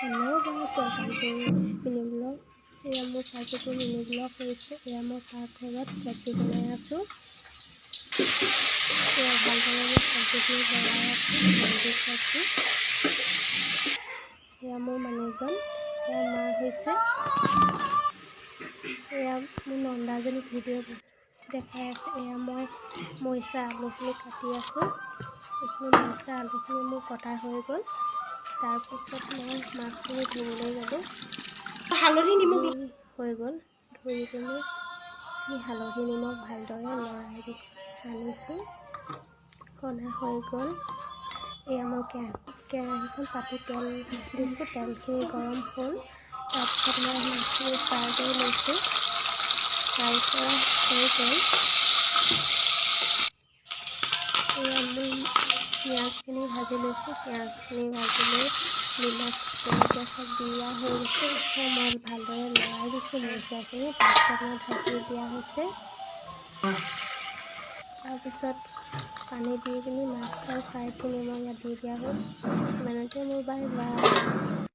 Hello guys, welcome to mini vlog. এয়া মোৰ পাৰ্টিটো মিনি ব্লগ হৈছে। এয়া মই পাকঘৰত চব্জি বনাই আছোঁ। এয়া ভালদৰে মই চব্জিখিনি বনাই আছোঁ, ভেন্দি চব্জি। এয়া মোৰ মানুহজন, এয়া মা হৈছে। এয়া মোৰ নন্দাজনী ভিডিঅ' দেখাই আছে। এয়া মই মৰিচা আলুখিনি কাটি আছোঁ। এইখিনি মৰিচা আলুখিনি মোৰ কটা হৈ গ'ল। তাৰপিছত মই মাছখিনি ধুবলৈ গ'লোঁ। হালধি নিমখ হৈ গ'ল। ধুই পিনি হালধি নিমখ ভালদৰে লৰাই আনিছোঁ। কণা হৈ গ'ল। এয়া মই কেৰাহীখন পাতি তেল দিছোঁ। তেলখিনি গৰম হ'ল। তাৰপিছত মই মাছখিনি ফ্ৰাই কৰি লৈছোঁ। ফ্ৰাই কৰা হৈ গ'ল। এয়া মই পিঁয়াজখিনি ভাজি লৈছোঁ। পিঁয়াজখিনি ভাজি লৈ নিমখ জলকীয়া চব দিয়া হৈ গৈছে। এতিয়া মই ভালদৰে লৰাই দিছোঁ মৰিচাখিনি। তাৰপিছত মই ঢাকি দিয়া হৈছে। তাৰপিছত পানী দি পিনি মাছৰ ফ্ৰাইখিনি মই ইয়াত দি দিয়া হ'ল। ইমানতে মোৰ বাই বাই।